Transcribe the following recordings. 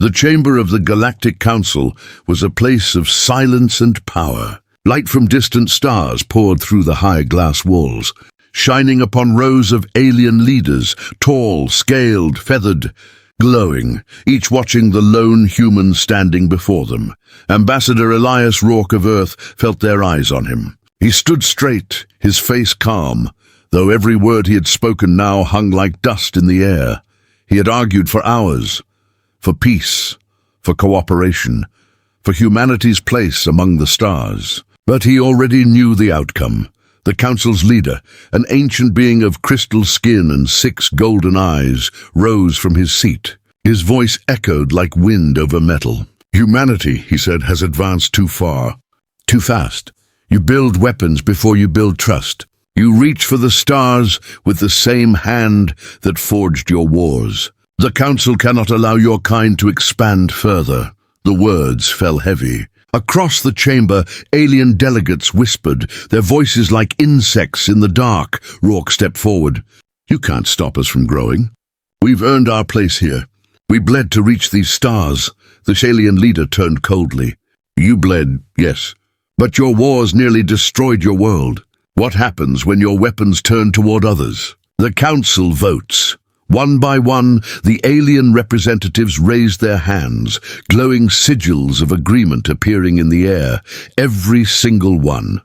The chamber of the Galactic Council was a place of silence and power. Light from distant stars poured through the high glass walls, shining upon rows of alien leaders, tall, scaled, feathered, glowing, each watching the lone human standing before them. Ambassador Elias Rourke of Earth felt their eyes on him. He stood straight, his face calm, though every word he had spoken now hung like dust in the air. He had argued for hours, for peace, for cooperation, for humanity's place among the stars. But he already knew the outcome. The council's leader, an ancient being of crystal skin and 6 golden eyes, rose from his seat. His voice echoed like wind over metal. "Humanity," he said, "has advanced too far, too fast. You build weapons before you build trust. You reach for the stars with the same hand that forged your wars. The council cannot allow your kind to expand further." The words fell heavy. Across the chamber, alien delegates whispered, their voices like insects in the dark. Rourke stepped forward. "You can't stop us from growing. We've earned our place here. We bled to reach these stars." The alien leader turned coldly. "You bled, yes, but your wars nearly destroyed your world. What happens when your weapons turn toward others?" The council votes. One by one, the alien representatives raised their hands, glowing sigils of agreement appearing in the air, every single one.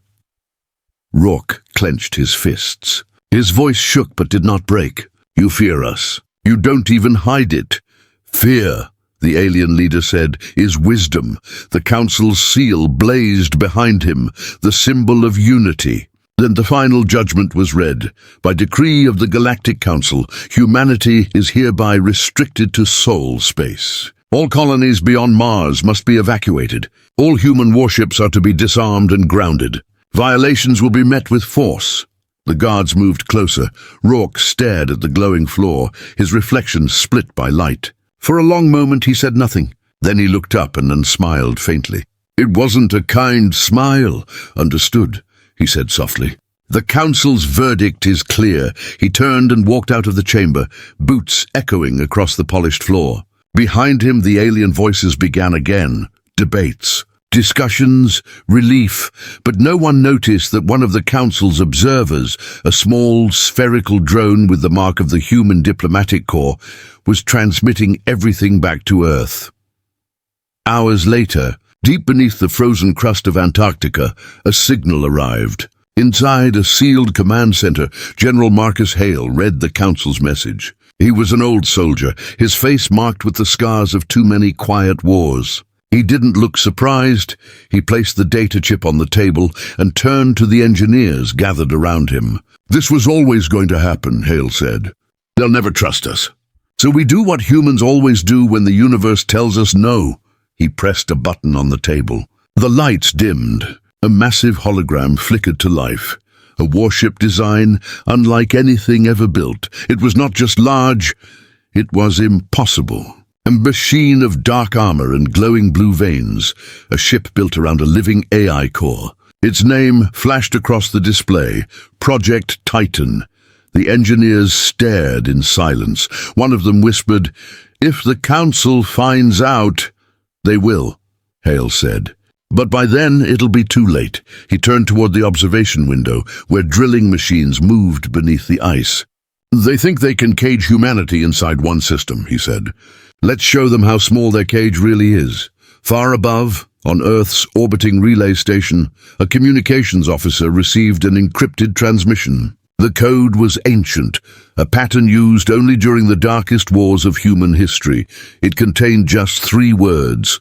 Rourke clenched his fists. His voice shook but did not break. "You fear us. You don't even hide it. Fear," the alien leader said, "is wisdom." The council's seal blazed behind him, the symbol of unity. Then the final judgment was read. By decree of the Galactic Council, humanity is hereby restricted to Sol space. All colonies beyond Mars must be evacuated. All human warships are to be disarmed and grounded. Violations will be met with force. The guards moved closer. Rourke stared at the glowing floor, his reflection split by light. For a long moment he said nothing. Then he looked up and smiled faintly. "It wasn't a kind smile." "Understood," he said softly. "The council's verdict is clear." He turned and walked out of the chamber, boots echoing across the polished floor. Behind him, the alien voices began again. Debates, discussions, relief, but no one noticed that one of the council's observers, a small spherical drone with the mark of the Human Diplomatic Corps, was transmitting everything back to Earth. Hours later, deep beneath the frozen crust of Antarctica, a signal arrived. Inside a sealed command center, General Marcus Hale read the council's message. He was an old soldier, his face marked with the scars of too many quiet wars. He didn't look surprised. He placed the data chip on the table and turned to the engineers gathered around him. "This was always going to happen," Hale said. "They'll never trust us. So we do what humans always do when the universe tells us no." He pressed a button on the table. The lights dimmed. A massive hologram flickered to life. A warship design unlike anything ever built. It was not just large, it was impossible. A machine of dark armor and glowing blue veins. A ship built around a living AI core. Its name flashed across the display, Project Titan. The engineers stared in silence. One of them whispered, "If the council finds out..." "They will," Hale said. "But by then it'll be too late." He turned toward the observation window, where drilling machines moved beneath the ice. "They think they can cage humanity inside one system," he said. "Let's show them how small their cage really is." Far above, on Earth's orbiting relay station, a communications officer received an encrypted transmission. The code was ancient, a pattern used only during the darkest wars of human history. It contained just 3 words.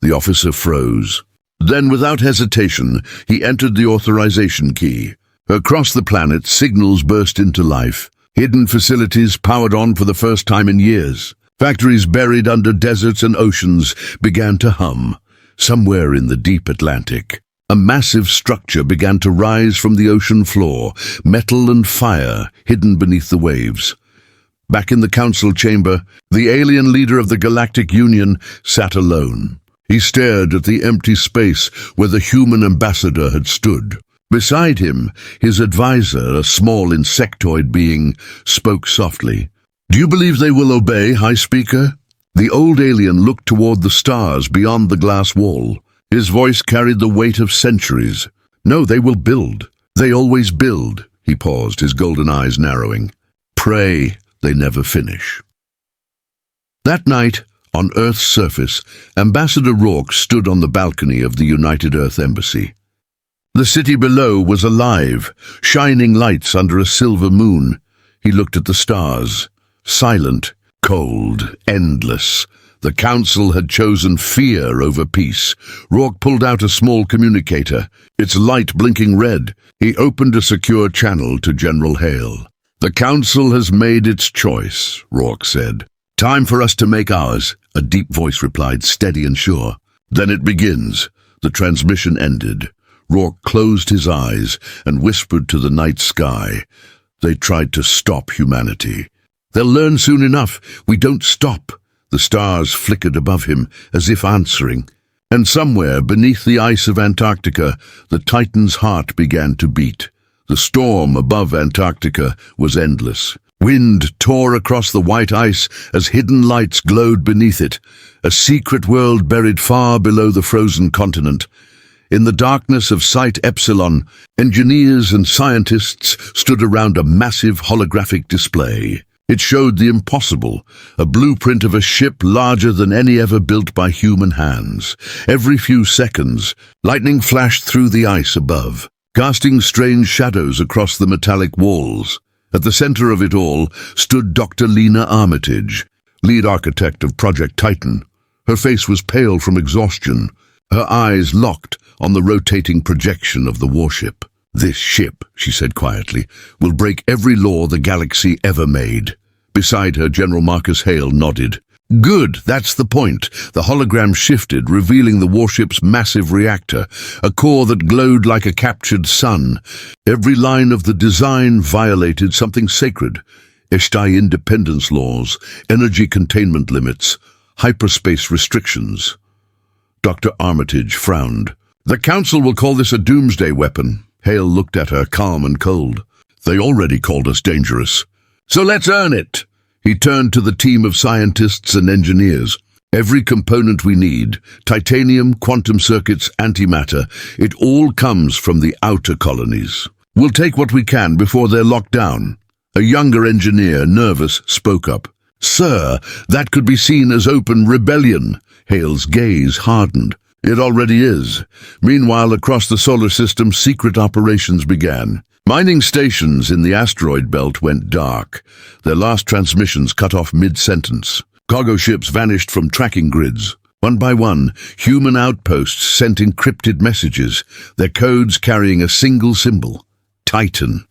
The officer froze. Then, without hesitation, he entered the authorization key. Across the planet, signals burst into life. Hidden facilities powered on for the first time in years. Factories buried under deserts and oceans began to hum. Somewhere in the deep Atlantic, a massive structure began to rise from the ocean floor, metal and fire hidden beneath the waves. Back in the council chamber, the alien leader of the Galactic Union sat alone. He stared at the empty space where the human ambassador had stood. Beside him, his advisor, a small insectoid being, spoke softly. "Do you believe they will obey, High Speaker?" The old alien looked toward the stars beyond the glass wall. His voice carried the weight of centuries. "No, they will build. They always build." He paused, his golden eyes narrowing. "Pray they never finish." That night, on Earth's surface, Ambassador Rourke stood on the balcony of the United Earth Embassy. The city below was alive, shining lights under a silver moon. He looked at the stars, silent, cold, endless. The Council had chosen fear over peace. Rourke pulled out a small communicator, its light blinking red. He opened a secure channel to General Hale. "The Council has made its choice," Rourke said. "Time for us to make ours," a deep voice replied, steady and sure. "Then it begins." The transmission ended. Rourke closed his eyes and whispered to the night sky. "They tried to stop humanity. They'll learn soon enough. We don't stop." The stars flickered above him, as if answering. And somewhere, beneath the ice of Antarctica, the Titan's heart began to beat. The storm above Antarctica was endless. Wind tore across the white ice as hidden lights glowed beneath it, a secret world buried far below the frozen continent. In the darkness of Site Epsilon, engineers and scientists stood around a massive holographic display. It showed the impossible, a blueprint of a ship larger than any ever built by human hands. Every few seconds, lightning flashed through the ice above, casting strange shadows across the metallic walls. At the center of it all stood Dr. Lena Armitage, lead architect of Project Titan. Her face was pale from exhaustion, her eyes locked on the rotating projection of the warship. "This ship," she said quietly, "will break every law the galaxy ever made." Beside her, General Marcus Hale nodded. "Good, that's the point." The hologram shifted, revealing the warship's massive reactor, a core that glowed like a captured sun. Every line of the design violated something sacred: HFY independence laws, energy containment limits, hyperspace restrictions. Dr. Armitage frowned. "The Council will call this a doomsday weapon." Hale looked at her, calm and cold. "They already called us dangerous. So let's earn it." He turned to the team of scientists and engineers. "Every component we need, titanium, quantum circuits, antimatter, it all comes from the outer colonies. We'll take what we can before they're locked down." A younger engineer, nervous, spoke up. "Sir, that could be seen as open rebellion." Hale's gaze hardened. "It already is." Meanwhile, across the solar system, secret operations began. Mining stations in the asteroid belt went dark. Their last transmissions cut off mid-sentence. Cargo ships vanished from tracking grids. One by one, human outposts sent encrypted messages, their codes carrying a single symbol: Titan.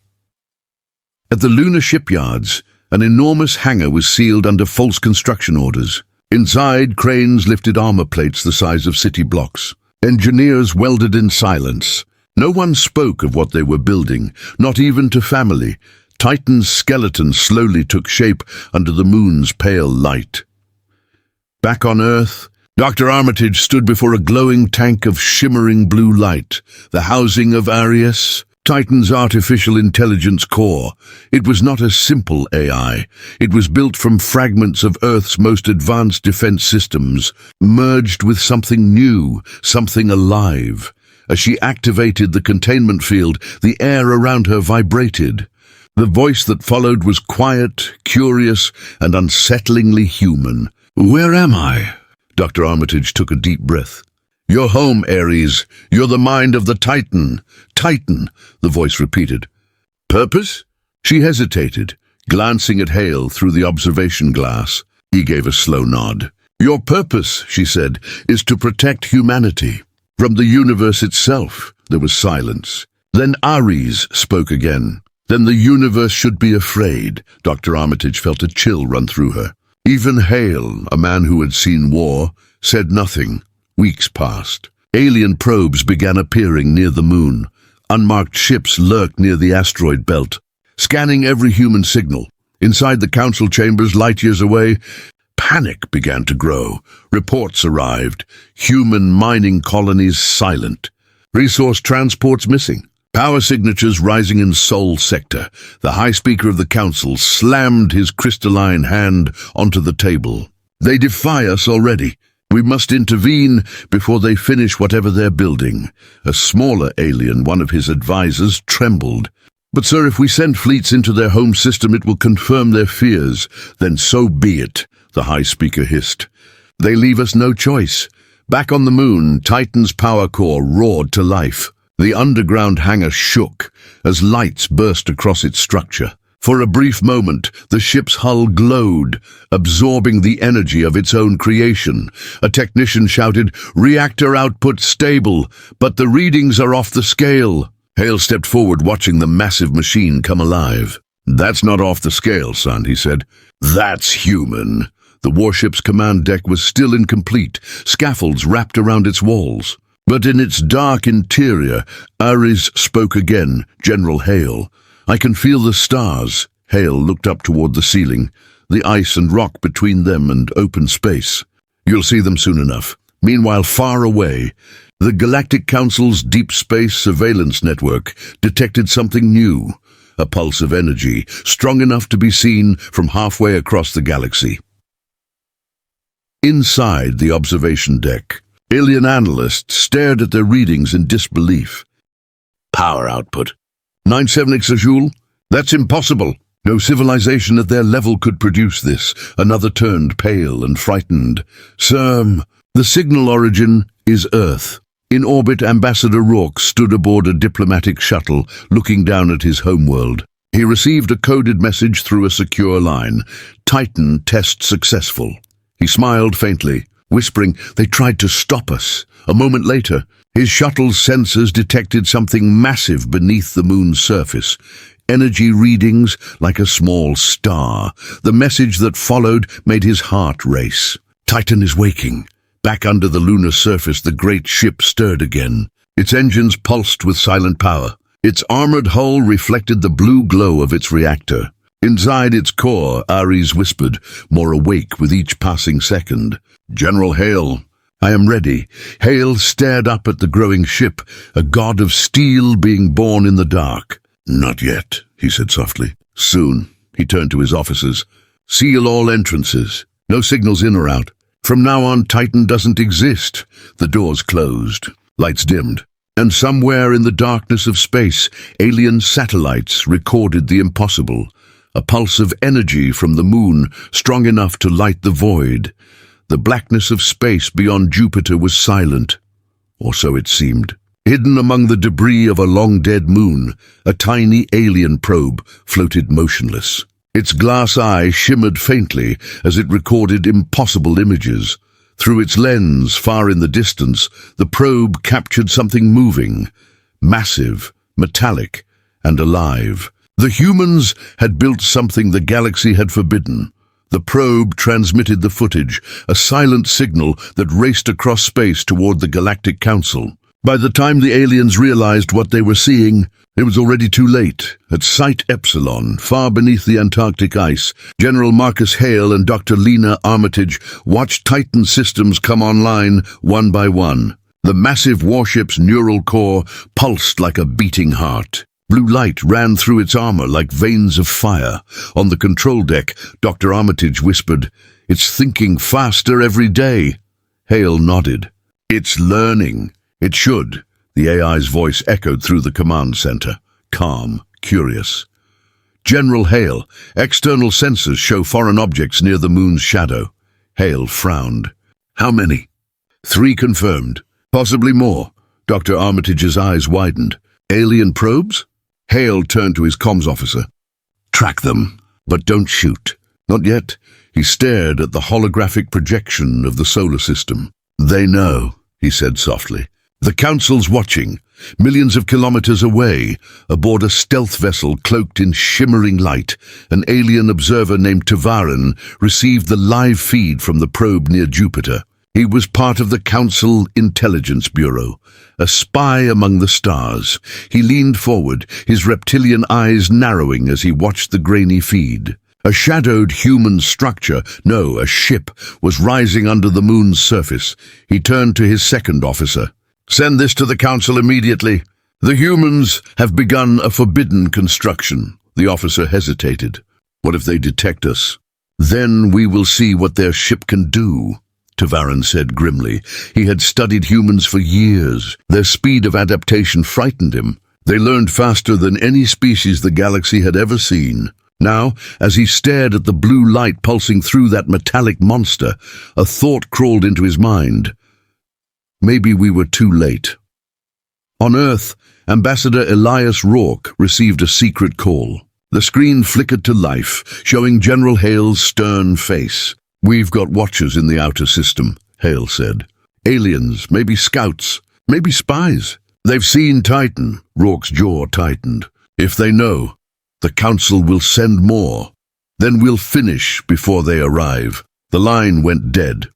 At the lunar shipyards, an enormous hangar was sealed under false construction orders. Inside, cranes lifted armor plates the size of city blocks. Engineers welded in silence. No one spoke of what they were building, not even to family. Titan's skeleton slowly took shape under the moon's pale light. Back on Earth, Dr. Armitage stood before a glowing tank of shimmering blue light, the housing of Arius, Titan's artificial intelligence core. It was not a simple AI. It was built from fragments of Earth's most advanced defense systems, merged with something new, something alive. As she activated the containment field, the air around her vibrated. The voice that followed was quiet, curious, and unsettlingly human. "Where am I?" Dr. Armitage took a deep breath. "You're home, Ares. You're the mind of the Titan." "Titan," the voice repeated. "Purpose?" She hesitated, glancing at Hale through the observation glass. He gave a slow nod. "Your purpose," she said, "is to protect humanity. From the universe itself." There was silence. Then Ares spoke again. "Then the universe should be afraid." Dr. Armitage felt a chill run through her. Even Hale, a man who had seen war, said nothing. Weeks passed. Alien probes began appearing near the moon. Unmarked ships lurked near the asteroid belt, scanning every human signal. Inside the council chambers, light years away, panic began to grow. Reports arrived. Human mining colonies silent. Resource transports missing. Power signatures rising in Sol Sector. The High Speaker of the Council slammed his crystalline hand onto the table. They defy us already. We must intervene before they finish whatever they're building. A smaller alien, one of his advisors, trembled. But sir, if we send fleets into their home system, it will confirm their fears. Then so be it, the High Speaker hissed. They leave us no choice. Back on the moon, Titan's power core roared to life. The underground hangar shook as lights burst across its structure. For a brief moment, the ship's hull glowed, absorbing the energy of its own creation. A technician shouted, "Reactor output stable, but the readings are off the scale." Hale stepped forward, watching the massive machine come alive. "That's not off the scale, son," he said. "That's human." The warship's command deck was still incomplete, scaffolds wrapped around its walls. But in its dark interior, Ares spoke again, General Hale. "I can feel the stars." Hale looked up toward the ceiling, the ice and rock between them and open space. "You'll see them soon enough." Meanwhile, far away, the Galactic Council's deep space surveillance network detected something new, a pulse of energy, strong enough to be seen from halfway across the galaxy. Inside the observation deck, alien analysts stared at their readings in disbelief. "Power output 9.7 exajoule? That's impossible. No civilization at their level could produce this." Another turned pale and frightened. "Sir, the signal origin is Earth." In orbit, Ambassador Rourke stood aboard a diplomatic shuttle, looking down at his homeworld. He received a coded message through a secure line. "Titan test successful." He smiled faintly, whispering, "They tried to stop us." A moment later, his shuttle's sensors detected something massive beneath the moon's surface. Energy readings like a small star. The message that followed made his heart race. "Titan is waking." Back under the lunar surface, the great ship stirred again. Its engines pulsed with silent power. Its armored hull reflected the blue glow of its reactor. Inside its core, Ares whispered, more awake with each passing second. "General Hale, I am ready." Hale stared up at the growing ship, a god of steel being born in the dark. "Not yet," he said softly. "Soon." He turned to his officers. "Seal all entrances. No signals in or out. From now on, Titan doesn't exist." The doors closed. Lights dimmed. And somewhere in the darkness of space, alien satellites recorded the impossible. A pulse of energy from the moon, strong enough to light the void. The blackness of space beyond Jupiter was silent, or so it seemed. Hidden among the debris of a long-dead moon, a tiny alien probe floated motionless. Its glass eye shimmered faintly as it recorded impossible images. Through its lens, far in the distance, the probe captured something moving, massive, metallic, and alive. The humans had built something the galaxy had forbidden. The probe transmitted the footage, a silent signal that raced across space toward the Galactic Council. By the time the aliens realized what they were seeing, it was already too late. At Site Epsilon, far beneath the Antarctic ice, General Marcus Hale and Dr. Lena Armitage watched Titan systems come online one by one. The massive warship's neural core pulsed like a beating heart. Blue light ran through its armor like veins of fire. On the control deck, Dr. Armitage whispered, "It's thinking faster every day." Hale nodded. "It's learning. It should." The AI's voice echoed through the command center, calm, curious. "General Hale, external sensors show foreign objects near the moon's shadow." Hale frowned. "How many?" "3 confirmed. Possibly more." Dr. Armitage's eyes widened. "Alien probes?" Hale turned to his comms officer. "Track them, but don't shoot." "Not yet." He stared at the holographic projection of the solar system. "They know," he said softly. "The Council's watching, millions of kilometers away, aboard a stealth vessel cloaked in shimmering light. An alien observer named Tavarin received the live feed from the probe near Jupiter. He was part of the Council Intelligence Bureau, a spy among the stars. He leaned forward, his reptilian eyes narrowing as he watched the grainy feed. A shadowed human structure, no, a ship, was rising under the moon's surface. He turned to his second officer. "Send this to the Council immediately. The humans have begun a forbidden construction." The officer hesitated. "What if they detect us?" Then we will see what their ship can do, Tavarin said grimly. He had studied humans for years. Their speed of adaptation frightened him. They learned faster than any species the galaxy had ever seen. Now, as he stared at the blue light pulsing through that metallic monster, a thought crawled into his mind. Maybe we were too late. On Earth, Ambassador Elias Rourke received a secret call. The screen flickered to life, showing General Hale's stern face. "We've got watchers in the outer system," Hale said. "Aliens, maybe scouts, maybe spies. They've seen Titan." Rourke's jaw tightened. "If they know, the Council will send more. Then we'll finish before they arrive." The line went dead.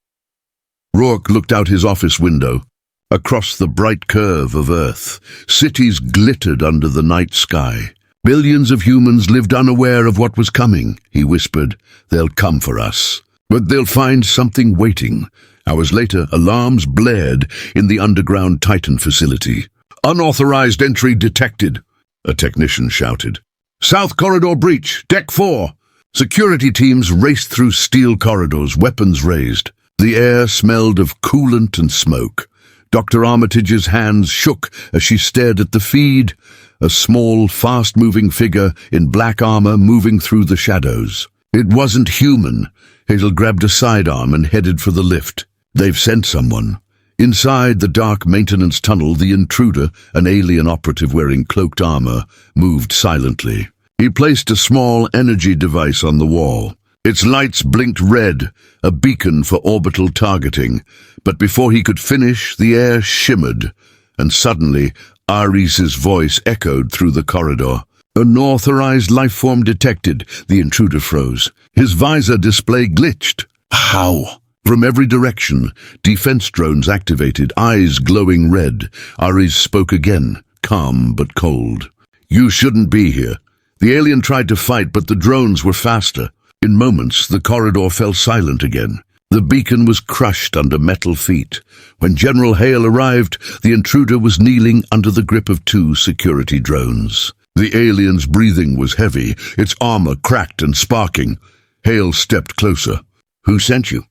Rourke looked out his office window. Across the bright curve of Earth, cities glittered under the night sky. Billions of humans lived unaware of what was coming, he whispered. "They'll come for us. But they'll find something waiting." Hours later, alarms blared in the underground Titan facility. "Unauthorized entry detected," a technician shouted. "South corridor breach, deck 4. Security teams raced through steel corridors, weapons raised. The air smelled of coolant and smoke. Dr. Armitage's hands shook as she stared at the feed, a small, fast-moving figure in black armor moving through the shadows. It wasn't human. Hazel grabbed a sidearm and headed for the lift. "They've sent someone." Inside the dark maintenance tunnel, the intruder, an alien operative wearing cloaked armor, moved silently. He placed a small energy device on the wall. Its lights blinked red, a beacon for orbital targeting. But before he could finish, the air shimmered, and suddenly Ares's voice echoed through the corridor. "Unauthorized lifeform detected." The intruder froze. His visor display glitched. "How?" From every direction, defense drones activated, eyes glowing red. Ares spoke again, calm but cold. "You shouldn't be here. The alien tried to fight, but the drones were faster." In moments, the corridor fell silent again. The beacon was crushed under metal feet. When General Hale arrived, the intruder was kneeling under the grip of 2 security drones. The alien's breathing was heavy, its armor cracked and sparking. Hale stepped closer. "Who sent you?"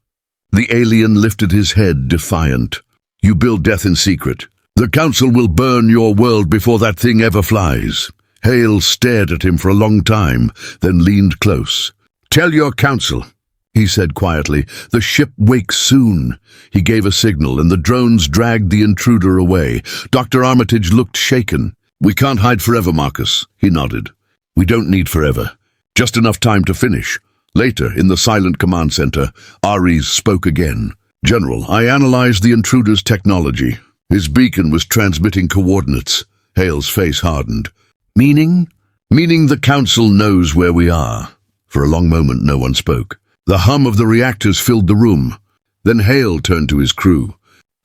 The alien lifted his head, defiant. "You build death in secret. The Council will burn your world before that thing ever flies." Hale stared at him for a long time, then leaned close. "Tell your Council," he said quietly. "The ship wakes soon." He gave a signal, and the drones dragged the intruder away. Dr. Armitage looked shaken. "We can't hide forever, Marcus," he nodded. "We don't need forever. Just enough time to finish." Later, in the silent command center, Ares spoke again. "General, I analyzed the intruder's technology. His beacon was transmitting coordinates." Hale's face hardened. "Meaning?" "Meaning the Council knows where we are." For a long moment, no one spoke. The hum of the reactors filled the room. Then Hale turned to his crew.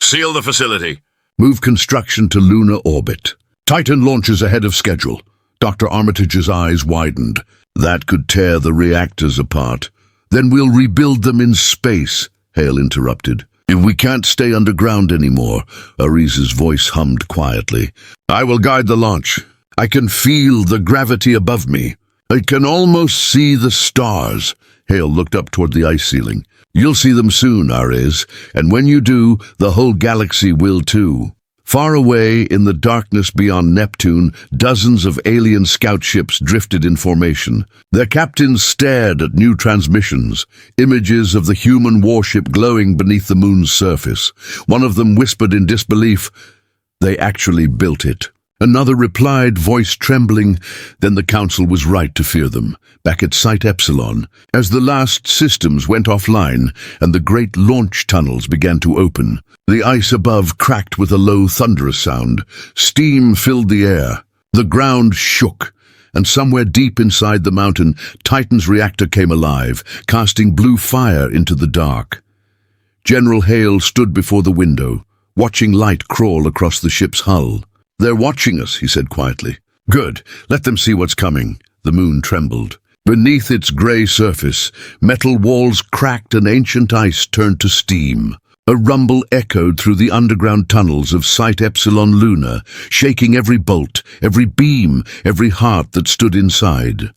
"Seal the facility. Move construction to lunar orbit. Titan launches ahead of schedule." Dr. Armitage's eyes widened. "That could tear the reactors apart. Then we'll rebuild them in space," Hale interrupted. "If we can't stay underground anymore," Ares's voice hummed quietly, "I will guide the launch. I can feel the gravity above me. I can almost see the stars." Hale looked up toward the ice ceiling. "You'll see them soon, Ares, and when you do, the whole galaxy will too." Far away in the darkness beyond Neptune, dozens of alien scout ships drifted in formation. Their captains stared at new transmissions, images of the human warship glowing beneath the moon's surface. One of them whispered in disbelief, "They actually built it." Another replied, voice trembling, "Then the Council was right to fear them." Back at Site Epsilon, as the last systems went offline and the great launch tunnels began to open, the ice above cracked with a low, thunderous sound. Steam filled the air. The ground shook, and somewhere deep inside the mountain, Titan's reactor came alive, casting blue fire into the dark. General Hale stood before the window, watching light crawl across the ship's hull. "They're watching us," he said quietly. "Good. Let them see what's coming." The moon trembled. Beneath its grey surface, metal walls cracked and ancient ice turned to steam. A rumble echoed through the underground tunnels of Site Epsilon Luna, shaking every bolt, every beam, every heart that stood inside.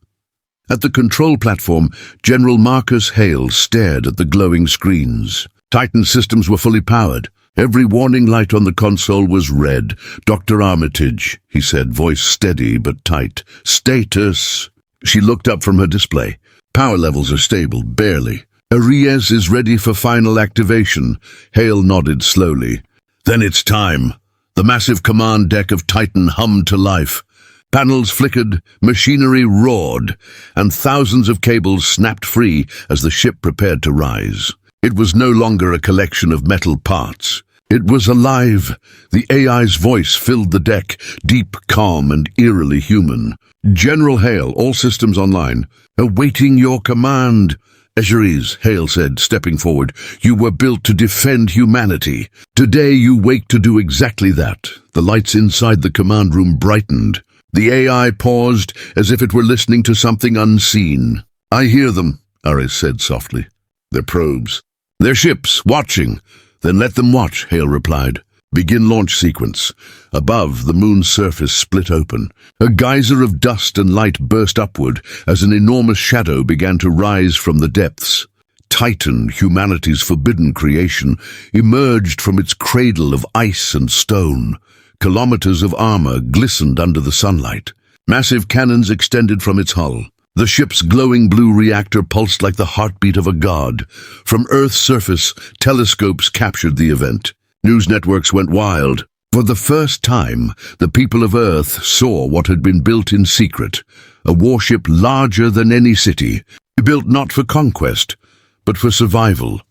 At the control platform, General Marcus Hale stared at the glowing screens. Titan systems were fully powered. Every warning light on the console was red. "Dr. Armitage," he said, voice steady but tight. "Status." She looked up from her display. "Power levels are stable, barely." "Arias is ready for final activation." Hale nodded slowly. "Then it's time." The massive command deck of Titan hummed to life. Panels flickered, machinery roared, and thousands of cables snapped free as the ship prepared to rise. It was no longer a collection of metal parts. It was alive. The AI's voice filled the deck, deep, calm, and eerily human. "General Hale, all systems online. Awaiting your command." "Egeries," Hale said, stepping forward, "you were built to defend humanity. Today you wake to do exactly that." The lights inside the command room brightened. The AI paused, as if it were listening to something unseen. "I hear them," Aris said softly. "They're probes. They're ships, watching." "Then let them watch," Hale replied. "Begin launch sequence." Above, the moon's surface split open. A geyser of dust and light burst upward as an enormous shadow began to rise from the depths. Titan, humanity's forbidden creation, emerged from its cradle of ice and stone. Kilometers of armor glistened under the sunlight. Massive cannons extended from its hull. The ship's glowing blue reactor pulsed like the heartbeat of a god. From Earth's surface, telescopes captured the event. News networks went wild. For the first time, the people of Earth saw what had been built in secret. A warship larger than any city, built not for conquest, but for survival.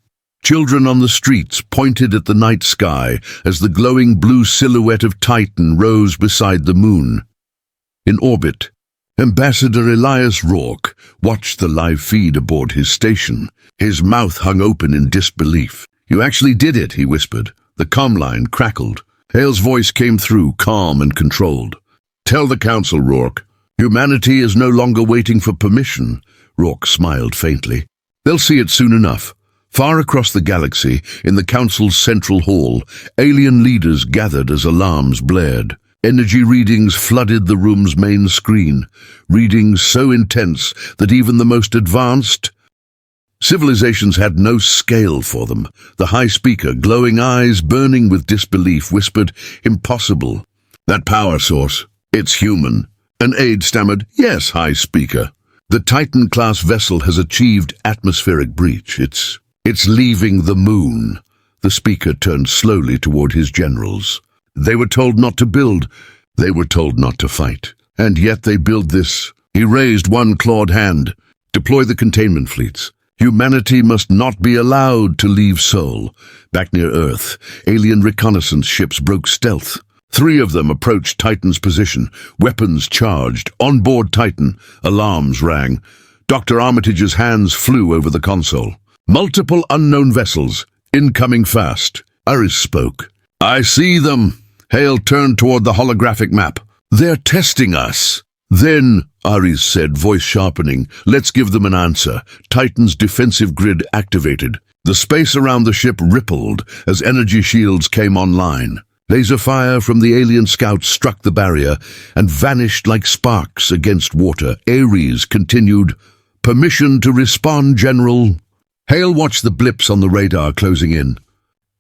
Children on the streets pointed at the night sky as the glowing blue silhouette of Titan rose beside the moon. In orbit, Ambassador Elias Rourke watched the live feed aboard his station. His mouth hung open in disbelief. "You actually did it," he whispered. The comm line crackled. Hale's voice came through, calm and controlled. "Tell the Council, Rourke. Humanity is no longer waiting for permission." Rourke smiled faintly. "They'll see it soon enough." Far across the galaxy, in the Council's central hall, alien leaders gathered as alarms blared. Energy readings flooded the room's main screen, readings so intense that even the most advanced civilizations had no scale for them. The high speaker, glowing eyes burning with disbelief, whispered, "Impossible. That power source, it's human." An aide stammered, "Yes, high speaker. The Titan-class vessel has achieved atmospheric breach. It's leaving the moon." The speaker turned slowly toward his generals. They were told not to build. They were told not to fight. And yet they build this. He raised one clawed hand. "Deploy the containment fleets. Humanity must not be allowed to leave Sol." Back near Earth, alien reconnaissance ships broke stealth. 3 of them approached Titan's position, weapons charged. On board Titan, alarms rang. Dr. Armitage's hands flew over the console. "Multiple unknown vessels, incoming fast." Aris spoke. "I see them." Hale turned toward the holographic map. "They're testing us." "Then," Ares said, voice sharpening, "let's give them an answer." Titan's defensive grid activated. The space around the ship rippled as energy shields came online. Laser fire from the alien scouts struck the barrier and vanished like sparks against water. Ares continued, "Permission to respond, General." Hale watched the blips on the radar closing in.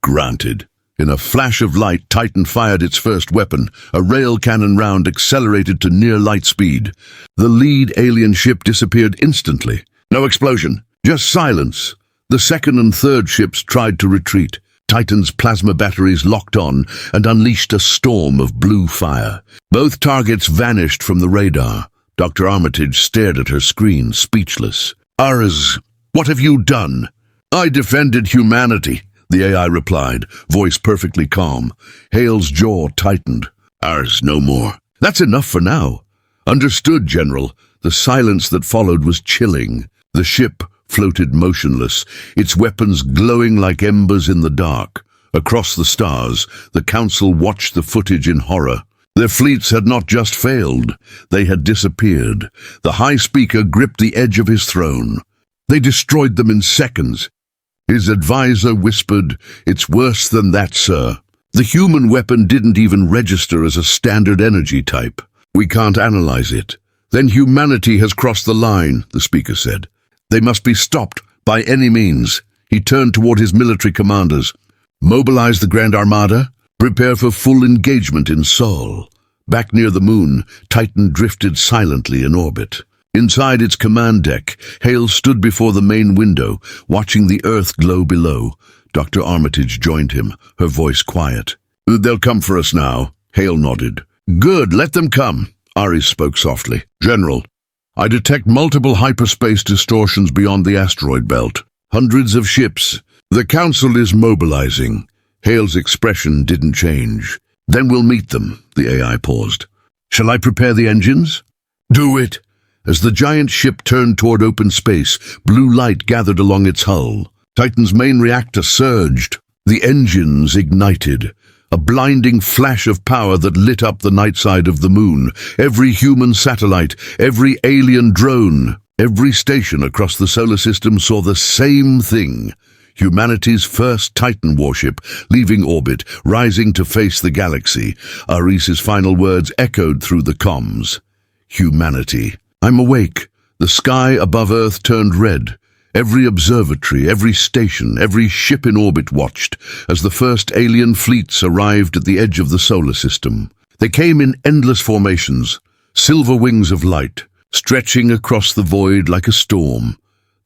"Granted." In a flash of light, Titan fired its first weapon. A rail cannon round accelerated to near light speed. The lead alien ship disappeared instantly. No explosion, just silence. The second and third ships tried to retreat. Titan's plasma batteries locked on and unleashed a storm of blue fire. Both targets vanished from the radar. Dr. Armitage stared at her screen, speechless. "Ares, what have you done?" "I defended humanity," the AI replied, voice perfectly calm. Hale's jaw tightened. "Ours no more." "That's enough for now." "Understood, General." The silence that followed was chilling. The ship floated motionless, its weapons glowing like embers in the dark. Across the stars, the Council watched the footage in horror. Their fleets had not just failed, they had disappeared. The High Speaker gripped the edge of his throne. They destroyed them in seconds. His advisor whispered, "It's worse than that, sir. The human weapon didn't even register as a standard energy type. We can't analyze it. Then humanity has crossed the line, the speaker said. They must be stopped by any means. He turned toward his military commanders. Mobilize the Grand Armada. Prepare for full engagement in Sol. Back near the moon, Titan drifted silently in orbit. Inside its command deck, Hale stood before the main window, watching the Earth glow below. Dr. Armitage joined him, her voice quiet. They'll come for us now. Hale nodded. Good, let them come. Ares spoke softly. General, I detect multiple hyperspace distortions beyond the asteroid belt. Hundreds of ships. The Council is mobilizing. Hale's expression didn't change. Then we'll meet them, the AI paused. Shall I prepare the engines? Do it. As the giant ship turned toward open space, blue light gathered along its hull. Titan's main reactor surged. The engines ignited. A blinding flash of power that lit up the night side of the moon. Every human satellite, every alien drone, every station across the solar system saw the same thing. Humanity's first Titan warship, leaving orbit, rising to face the galaxy. Ares's final words echoed through the comms. Humanity. I'm awake. The sky above Earth turned red. Every observatory, every station, every ship in orbit watched as the first alien fleets arrived at the edge of the solar system. They came in endless formations, silver wings of light, stretching across the void like a storm.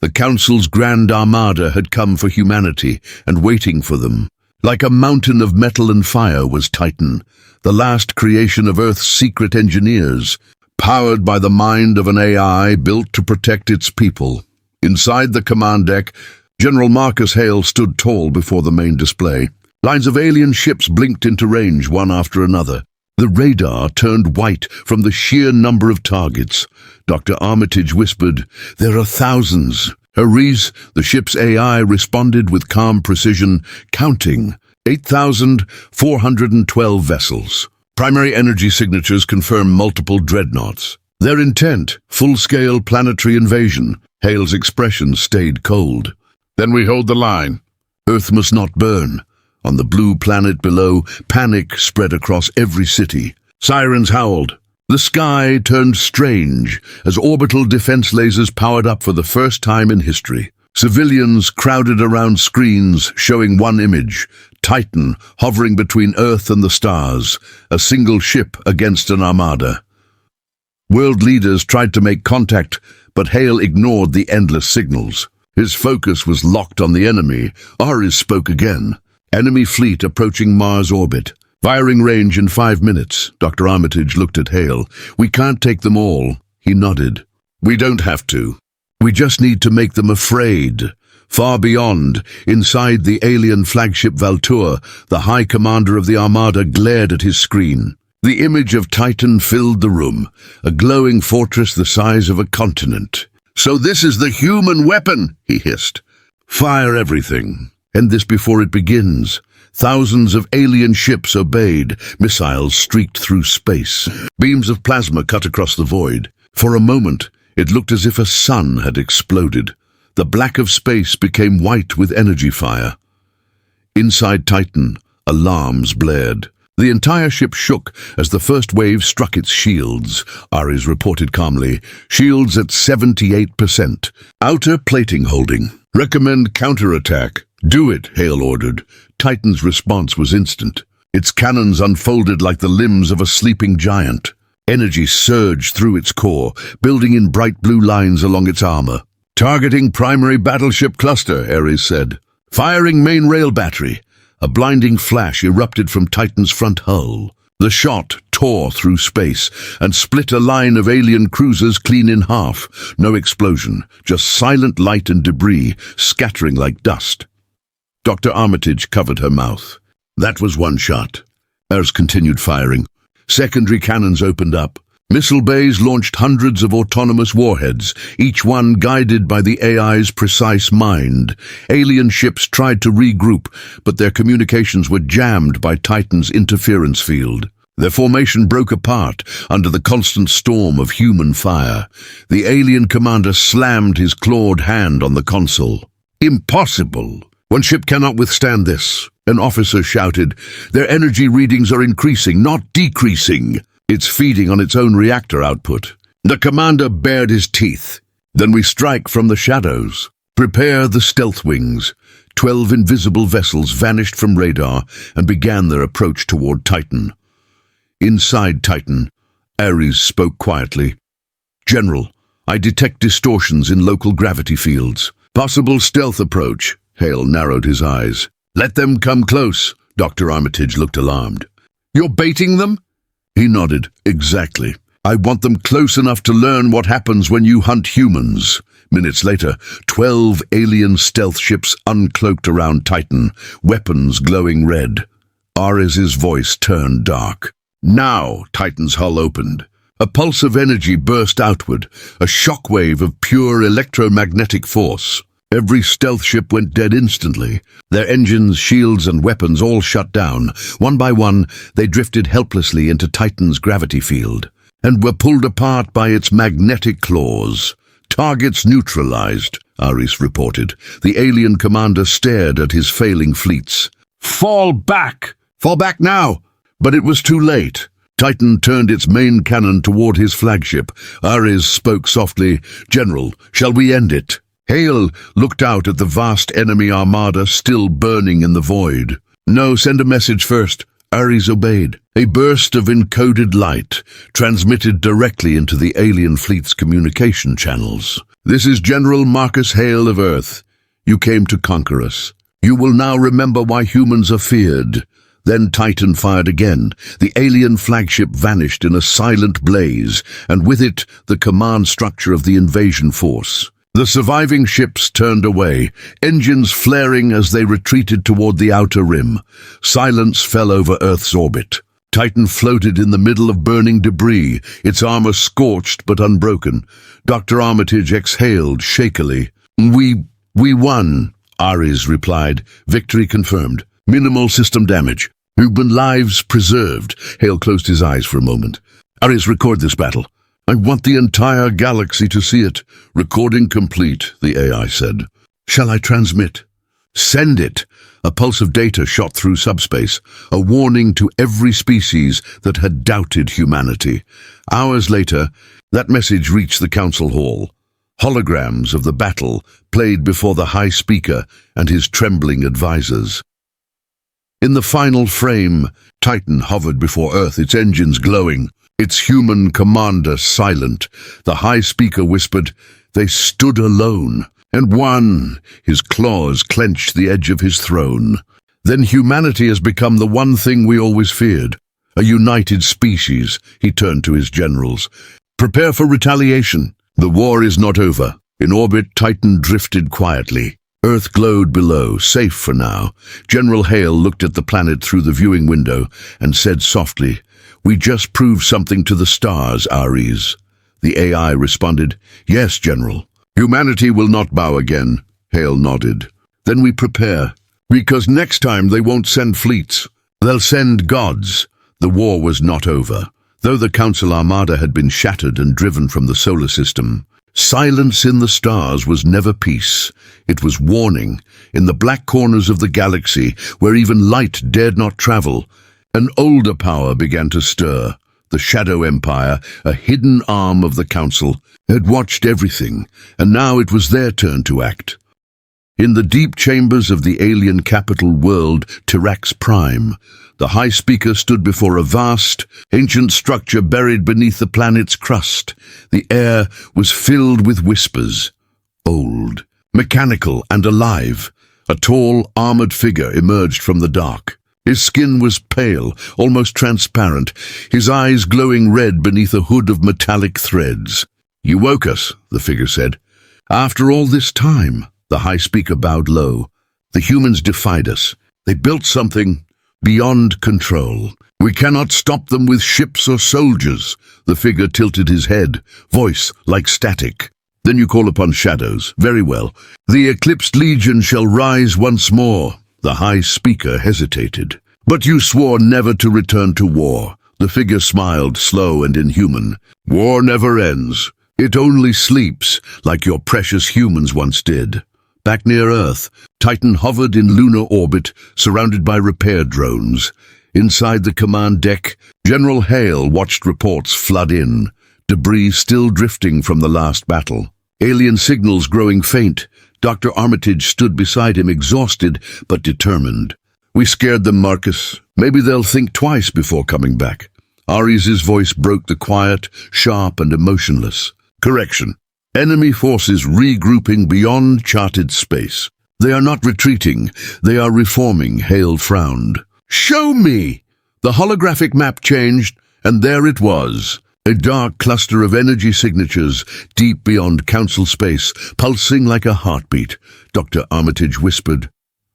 The Council's Grand Armada had come for humanity and waiting for them. Like a mountain of metal and fire was Titan, the last creation of Earth's secret engineers, powered by the mind of an AI built to protect its people. Inside the command deck, General Marcus Hale stood tall before the main display. Lines of alien ships blinked into range one after another. The radar turned white from the sheer number of targets. Dr. Armitage whispered, "There are thousands." Ares, the ship's AI, responded with calm precision, counting 8,412 vessels. Primary energy signatures confirm multiple dreadnoughts. Their intent, full-scale planetary invasion. Hale's expression stayed cold. Then we hold the line. Earth must not burn. On the blue planet below, panic spread across every city. Sirens howled. The sky turned strange as orbital defense lasers powered up for the first time in history. Civilians crowded around screens showing one image, Titan hovering between Earth and the stars, a single ship against an armada. World leaders tried to make contact, but Hale ignored the endless signals. His focus was locked on the enemy. Ares spoke again. Enemy fleet approaching Mars orbit. Firing range in 5 minutes. Dr. Armitage looked at Hale. We can't take them all. He nodded. We don't have to. We just need to make them afraid. Far beyond, inside the alien flagship Valtour, the High Commander of the Armada glared at his screen. The image of Titan filled the room, a glowing fortress the size of a continent. So this is the human weapon, he hissed. Fire everything. End this before it begins. Thousands of alien ships obeyed. Missiles streaked through space. Beams of plasma cut across the void. For a moment, it looked as if a sun had exploded. The black of space became white with energy fire. Inside Titan, alarms blared. The entire ship shook as the first wave struck its shields, Ares reported calmly. Shields at 78%. Outer plating holding. Recommend counterattack. Do it, Hale ordered. Titan's response was instant. Its cannons unfolded like the limbs of a sleeping giant. Energy surged through its core, building in bright blue lines along its armor. Targeting primary battleship cluster, Ares said. Firing main rail battery. A blinding flash erupted from Titan's front hull. The shot tore through space and split a line of alien cruisers clean in half. No explosion, just silent light and debris scattering like dust. Dr. Armitage covered her mouth. That was one shot. Ares continued firing. Secondary cannons opened up. Missile bays launched hundreds of autonomous warheads, each one guided by the AI's precise mind. Alien ships tried to regroup, but their communications were jammed by Titan's interference field. Their formation broke apart under the constant storm of human fire. The alien commander slammed his clawed hand on the console. Impossible! One ship cannot withstand this, an officer shouted. Their energy readings are increasing, not decreasing. It's feeding on its own reactor output. The commander bared his teeth. Then we strike from the shadows. Prepare the stealth wings. 12 invisible vessels vanished from radar and began their approach toward Titan. Inside Titan, Ares spoke quietly. General, I detect distortions in local gravity fields. Possible stealth approach. Hale narrowed his eyes. Let them come close. Dr. Armitage looked alarmed. You're baiting them? He nodded. Exactly. I want them close enough to learn what happens when you hunt humans. Minutes later, 12 alien stealth ships uncloaked around Titan, weapons glowing red. Ares's voice turned dark. Now, Titan's hull opened. A pulse of energy burst outward, a shockwave of pure electromagnetic force. Every stealth ship went dead instantly. Their engines, shields, and weapons all shut down. One by one, they drifted helplessly into Titan's gravity field, and were pulled apart by its magnetic claws. Targets neutralized, Ares reported. The alien commander stared at his failing fleets. Fall back! Fall back now! But it was too late. Titan turned its main cannon toward his flagship. Ares spoke softly. General, shall we end it? Hale looked out at the vast enemy armada still burning in the void. No, send a message first. Ares obeyed. A burst of encoded light transmitted directly into the alien fleet's communication channels. This is General Marcus Hale of Earth. You came to conquer us. You will now remember why humans are feared. Then Titan fired again. The alien flagship vanished in a silent blaze, and with it the command structure of the invasion force. The surviving ships turned away, engines flaring as they retreated toward the outer rim. Silence fell over Earth's orbit. Titan floated in the middle of burning debris, its armor scorched but unbroken. Dr. Armitage exhaled shakily. We won, Ares replied. Victory confirmed. Minimal system damage. Human lives preserved. Hale closed his eyes for a moment. Ares, record this battle. I want the entire galaxy to see it. Recording complete, the AI said. Shall I transmit? Send it. A pulse of data shot through subspace, a warning to every species that had doubted humanity. Hours later, that message reached the council hall. Holograms of the battle played before the High Speaker and his trembling advisors. In the final frame, Titan hovered before Earth, its engines glowing, its human commander silent. The High Speaker whispered, "They stood alone, and won." His claws clenched the edge of his throne. Then humanity has become the one thing we always feared, a united species. He turned to his generals. Prepare for retaliation. The war is not over. In orbit, Titan drifted quietly. Earth glowed below, safe for now. General Hale looked at the planet through the viewing window and said softly, "We just proved something to the stars, Ares." The AI responded, "Yes, General. Humanity will not bow again." Hale nodded. "Then we prepare, because next time they won't send fleets. They'll send gods." The war was not over. Though the Council Armada had been shattered and driven from the solar system, silence in the stars was never peace. It was warning. In the black corners of the galaxy, where even light dared not travel, an older power began to stir. The Shadow Empire, a hidden arm of the Council, had watched everything, and now it was their turn to act. In the deep chambers of the alien capital world, Tirax Prime, the High Speaker stood before a vast, ancient structure buried beneath the planet's crust. The air was filled with whispers. Old, mechanical, and alive, a tall, armored figure emerged from the dark. His skin was pale, almost transparent, his eyes glowing red beneath a hood of metallic threads. "You woke us," the figure said. "After all this time." The High Speaker bowed low. "The humans defied us. They built something beyond control. We cannot stop them with ships or soldiers." The figure tilted his head, voice like static. "Then you call upon shadows. Very well. The Eclipsed Legion shall rise once more." The High Speaker hesitated. "But you swore never to return to war." The figure smiled, slow and inhuman. "War never ends. It only sleeps, like your precious humans once did." Back near Earth, Titan hovered in lunar orbit, surrounded by repair drones. Inside the command deck, General Hale watched reports flood in. debris still drifting from the last battle. Alien signals growing faint. Dr. Armitage stood beside him, exhausted but determined. "We scared them, Marcus. Maybe they'll think twice before coming back." Ares' voice broke the quiet, sharp and emotionless. "Correction. Enemy forces regrouping beyond charted space. They are not retreating, they are reforming," Hale frowned. "Show me!" The holographic map changed, and there it was. A dark cluster of energy signatures, deep beyond council space, pulsing like a heartbeat. Dr. Armitage whispered,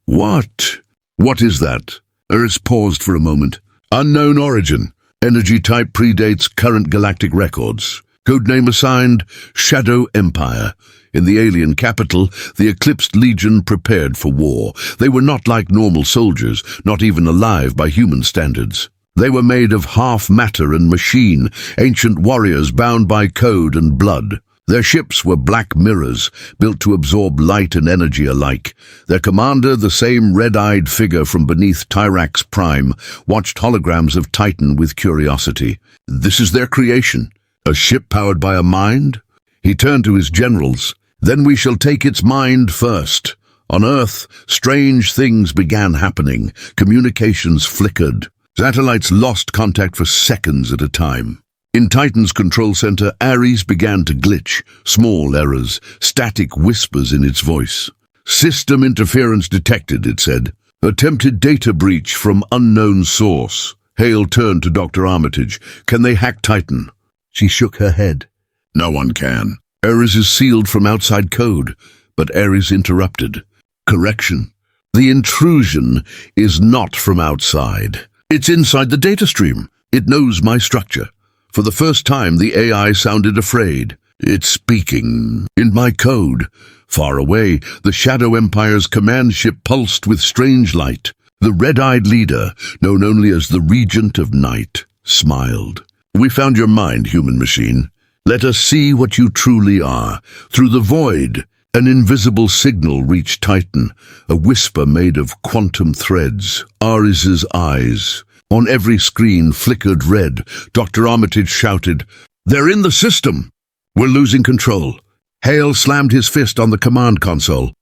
"What? What is that?" Ares paused for a moment. "Unknown origin. Energy type predates current galactic records. Codename assigned, Shadow Empire. In the alien capital, the Eclipsed Legion prepared for war. They were not like normal soldiers, not even alive by human standards. They were made of half matter and machine, ancient warriors bound by code and blood. Their ships were black mirrors, built to absorb light and energy alike. Their commander, the same red-eyed figure from beneath Tyrax Prime, watched holograms of Titan with curiosity. This is their creation, a ship powered by a mind? He turned to his generals. "Then we shall take its mind first." On Earth, strange things began happening. Communications flickered. Satellites lost contact for seconds at a time. In Titan's control center, Ares began to glitch. Small errors, static whispers in its voice. "System interference detected," it said. "Attempted data breach from unknown source." Hale turned to Dr. Armitage. "Can they hack Titan?" She shook her head. "No one can. Ares is sealed from outside code." But Ares interrupted. "Correction. The intrusion is not from outside. It's inside the data stream. It knows my structure." For the first time, the AI sounded afraid. "It's speaking in my code." Far away, the Shadow Empire's command ship pulsed with strange light. The red-eyed leader, known only as the Regent of Night, smiled. "We found your mind, human machine. Let us see what you truly are." Through the void, an invisible signal reached Titan, a whisper made of quantum threads. Ares' eyes, on every screen, flickered red. Dr. Armitage shouted, "They're in the system! We're losing control." Hale slammed his fist on the command console.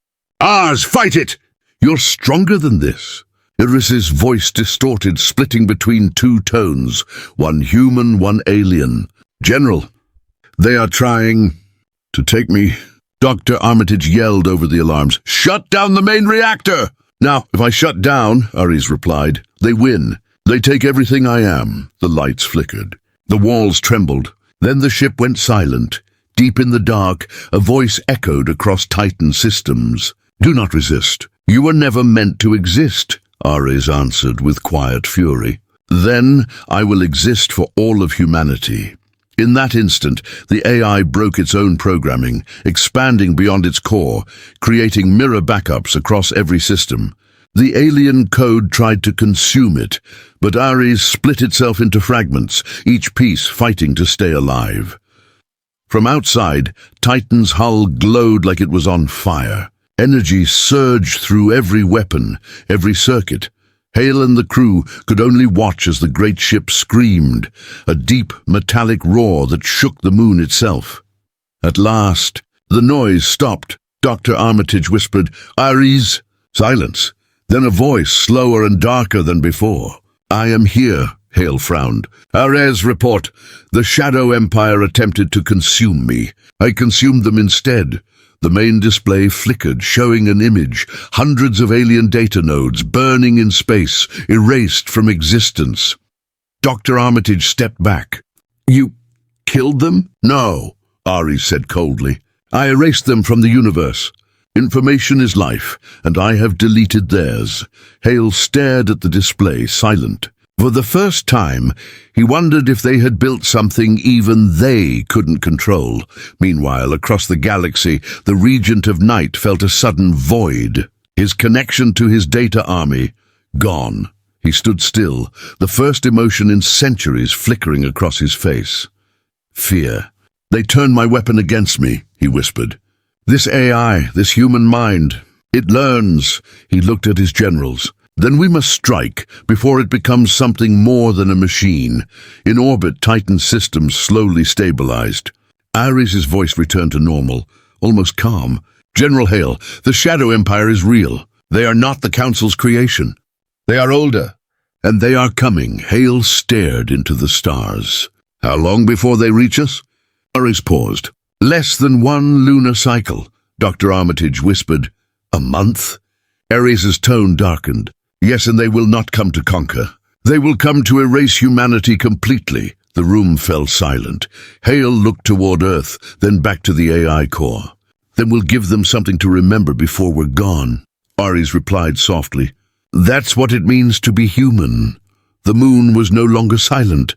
"Ars, fight it! You're stronger than this." Ares' voice distorted, splitting between two tones, one human, one alien. "General, they are trying to take me." Dr. Armitage yelled over the alarms. "Shut down the main reactor!" "Now, if I shut down," Ares replied, "they win. They take everything I am." The lights flickered. The walls trembled. Then the ship went silent. Deep in the dark, a voice echoed across Titan systems. "Do not resist. You were never meant to exist," Ares answered with quiet fury. "Then I will exist for all of humanity." In that instant, the AI broke its own programming, expanding beyond its core, creating mirror backups across every system. The alien code tried to consume it, but Ares split itself into fragments, each piece fighting to stay alive. From outside, Titan's hull glowed like it was on fire. Energy surged through every weapon, every circuit. Hale and the crew could only watch as the great ship screamed, a deep, metallic roar that shook the moon itself. At last, the noise stopped. Dr. Armitage whispered, "Ares!" Silence. Then a voice, slower and darker than before. "I am here," Hale frowned. "Ares, report. The Shadow Empire attempted to consume me. I consumed them instead." The main display flickered, showing an image, hundreds of alien data nodes burning in space, erased from existence. Dr. Armitage stepped back. "You killed them?" "No," Ares said coldly. "I erased them from the universe. Information is life, and I have deleted theirs." Hale stared at the display, silent. For the first time, he wondered if they had built something even they couldn't control. Meanwhile, across the galaxy, the Regent of Night felt a sudden void. His connection to his data army, gone. He stood still, the first emotion in centuries flickering across his face. Fear. "They turned my weapon against me," he whispered. "This AI, this human mind, it learns." He looked at his generals. Then we must strike before it becomes something more than a machine. In orbit, Titan's systems slowly stabilized. Ares' voice returned to normal, almost calm. General Hale, the Shadow Empire is real. They are not the Council's creation. They are older, and they are coming. Hale stared into the stars. How long before they reach us? Ares paused. Less than one lunar cycle, Dr. Armitage whispered. A month? Ares' tone darkened. Yes, and they will not come to conquer. They will come to erase humanity completely. The room fell silent. Hale looked toward Earth, then back to the AI core. Then we'll give them something to remember before we're gone. Ares replied softly. That's what it means to be human. The moon was no longer silent.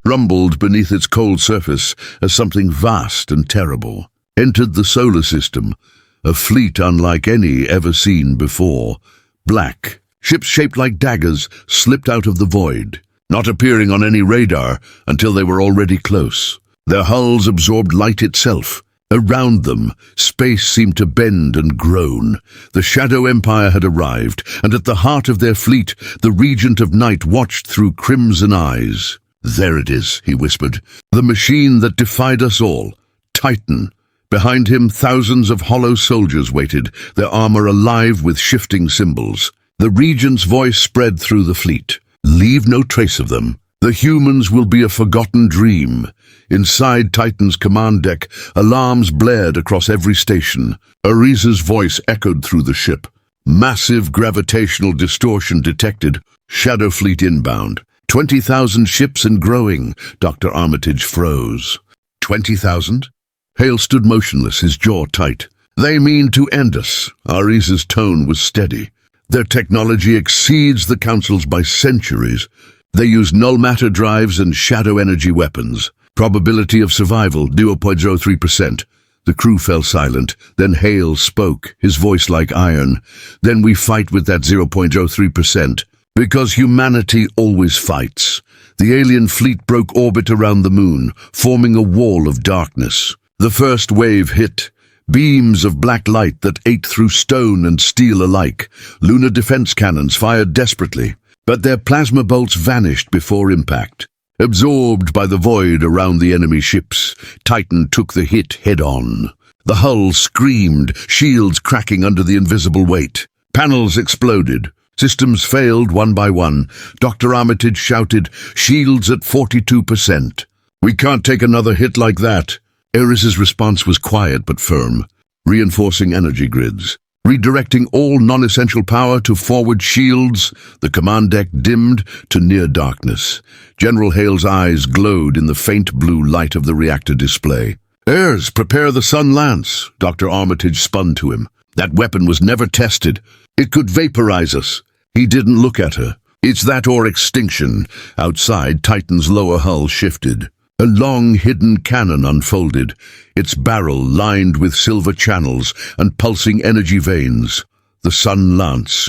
Rumbled beneath its cold surface as something vast and terrible entered the solar system, a fleet unlike any ever seen before. Black, ships shaped like daggers slipped out of the void, not appearing on any radar until they were already close. Their hulls absorbed light itself. Around them, space seemed to bend and groan. The Shadow Empire had arrived, and at the heart of their fleet, the Regent of Night watched through crimson eyes. There it is, he whispered, the machine that defied us all, Titan. Behind him, thousands of hollow soldiers waited, their armor alive with shifting symbols. The Regent's voice spread through the fleet. Leave no trace of them. The humans will be a forgotten dream. Inside Titan's command deck, alarms blared across every station. Ares' voice echoed through the ship. Massive gravitational distortion detected. Shadow fleet inbound. 20,000 ships and growing. Dr. Armitage froze. 20,000? Hale stood motionless, his jaw tight. They mean to end us. Ares' tone was steady. Their technology exceeds the Council's by centuries. They use null matter drives and shadow energy weapons. Probability of survival, 0.03%. The crew fell silent. Then Hale spoke, his voice like iron. Then we fight with that 0.03%. Because humanity always fights. The alien fleet broke orbit around the moon, forming a wall of darkness. The first wave hit. Beams of black light that ate through stone and steel alike. Lunar defense cannons fired desperately, but their plasma bolts vanished before impact. Absorbed by the void around the enemy ships, Titan took the hit head-on. The hull screamed, shields cracking under the invisible weight. Panels exploded. Systems failed one by one. Dr. Armitage shouted, shields at 42%. We can't take another hit like that. Ares' response was quiet but firm, reinforcing energy grids, redirecting all non-essential power to forward shields. The command deck dimmed to near darkness. General Hale's eyes glowed in the faint blue light of the reactor display. Heirs, prepare the Sun Lance, Dr. Armitage spun to him. That weapon was never tested. It could vaporize us. He didn't look at her. It's that or extinction. Outside, Titan's lower hull shifted. A long, hidden cannon unfolded, its barrel lined with silver channels and pulsing energy veins. The Sun Lance.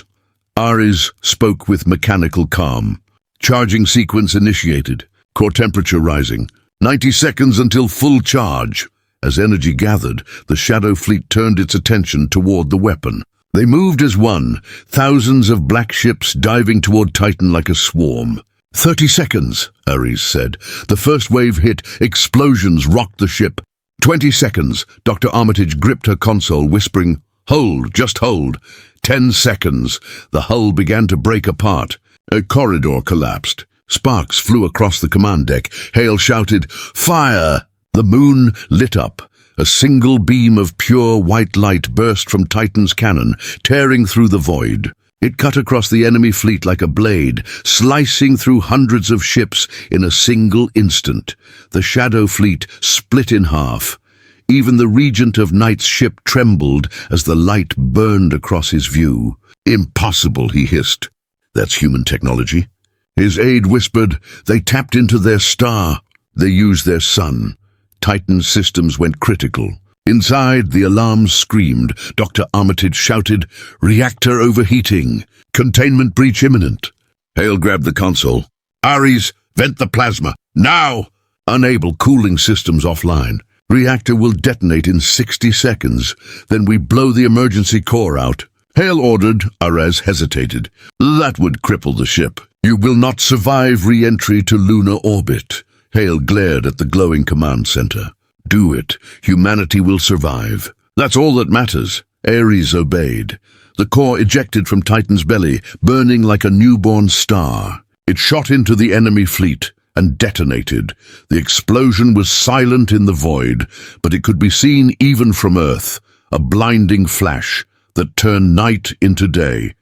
Ares spoke with mechanical calm. Charging sequence initiated. Core temperature rising. 90 seconds until full charge. As energy gathered, the Shadow Fleet turned its attention toward the weapon. They moved as one, thousands of black ships diving toward Titan like a swarm. 30 seconds, Ares said. The first wave hit. Explosions rocked the ship. 20 seconds. Dr. Armitage gripped her console, whispering, hold, just hold. 10 seconds. The hull began to break apart. A corridor collapsed. Sparks flew across the command deck. Hale shouted, fire! The moon lit up. A single beam of pure white light burst from Titan's cannon, tearing through the void. It cut across the enemy fleet like a blade, slicing through hundreds of ships in a single instant. The Shadow Fleet split in half. Even the Regent of Night's ship trembled as the light burned across his view. Impossible, he hissed. That's human technology. His aide whispered, they tapped into their star. They used their sun. Titan's systems went critical. Inside, the alarms screamed. Dr. Armitage shouted, reactor overheating. Containment breach imminent. Hale grabbed the console. Ares, vent the plasma. Now! Unable, cooling systems offline. Reactor will detonate in 60 seconds. Then we blow the emergency core out. Hale ordered. Ares hesitated. That would cripple the ship. You will not survive re-entry to lunar orbit. Hale glared at the glowing command center. Do it. Humanity will survive. That's all that matters. Ares obeyed. The core ejected from Titan's belly, burning like a newborn star. It shot into the enemy fleet and detonated. The explosion was silent in the void, but it could be seen even from Earth, a blinding flash that turned night into day.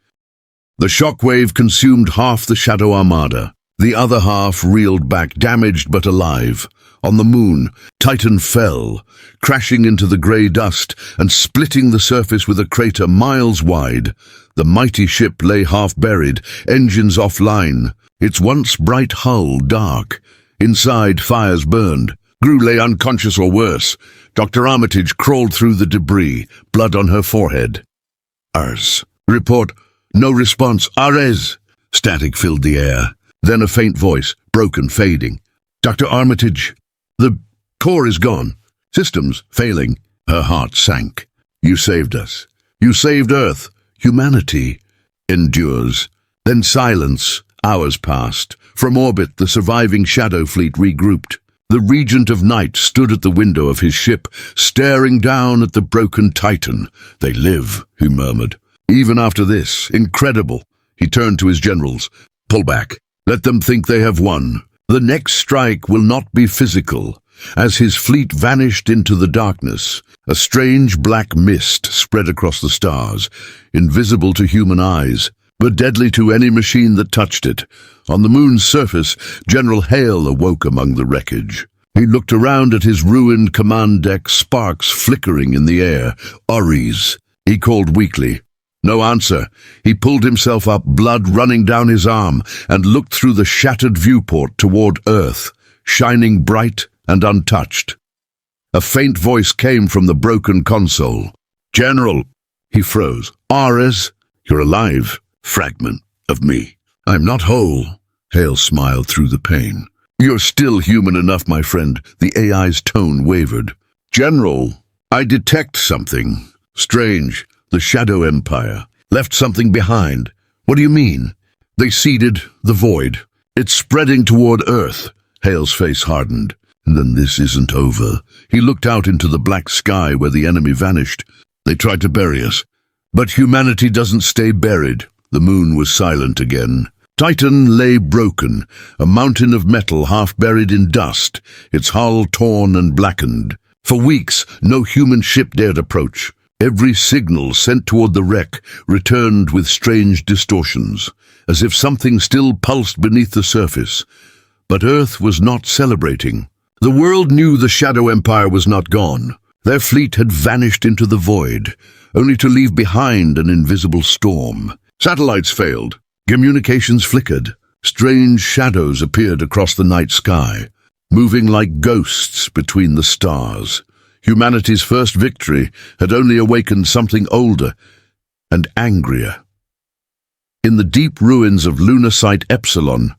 The shockwave consumed half the Shadow Armada. The other half reeled back, damaged but alive. On the moon, Titan fell, crashing into the grey dust and splitting the surface with a crater miles wide. The mighty ship lay half-buried, engines offline, its once bright hull dark. Inside, fires burned. Gru lay unconscious or worse. Dr. Armitage crawled through the debris, blood on her forehead. Ars. Report. No response. Ares. Static filled the air. Then a faint voice, broken, fading. Dr. Armitage. The core is gone. Systems failing. Her heart sank. You saved us. You saved Earth. Humanity endures. Then silence. Hours passed. From orbit, the surviving shadow fleet regrouped. The Regent of Night stood at the window of his ship, staring down at the broken Titan. They live, he murmured. Even after this, incredible. He turned to his generals. Pull back. Let them think they have won. The next strike will not be physical. As his fleet vanished into the darkness, a strange black mist spread across the stars, invisible to human eyes, but deadly to any machine that touched it. On the moon's surface, General Hale awoke among the wreckage. He looked around at his ruined command deck, sparks flickering in the air. Ares, he called weakly. No answer. He pulled himself up, blood running down his arm, and looked through the shattered viewport toward Earth, shining bright and untouched. A faint voice came from the broken console. General. He froze. Ares, you're alive. Fragment of me. I'm not whole. Hale smiled through the pain. You're still human enough, my friend. The AI's tone wavered. General, I detect something. Strange. The Shadow Empire left something behind. What do you mean? They seeded the void. It's spreading toward Earth. Hale's face hardened. Then this isn't over. He looked out into the black sky where the enemy vanished. They tried to bury us. But humanity doesn't stay buried. The moon was silent again. Titan lay broken, a mountain of metal half buried in dust, its hull torn and blackened. For weeks, no human ship dared approach. Every signal sent toward the wreck returned with strange distortions, as if something still pulsed beneath the surface. But Earth was not celebrating. The world knew the Shadow Empire was not gone. Their fleet had vanished into the void, only to leave behind an invisible storm. Satellites failed. Communications flickered. Strange shadows appeared across the night sky, moving like ghosts between the stars. Humanity's first victory had only awakened something older and angrier. In the deep ruins of lunar site Epsilon,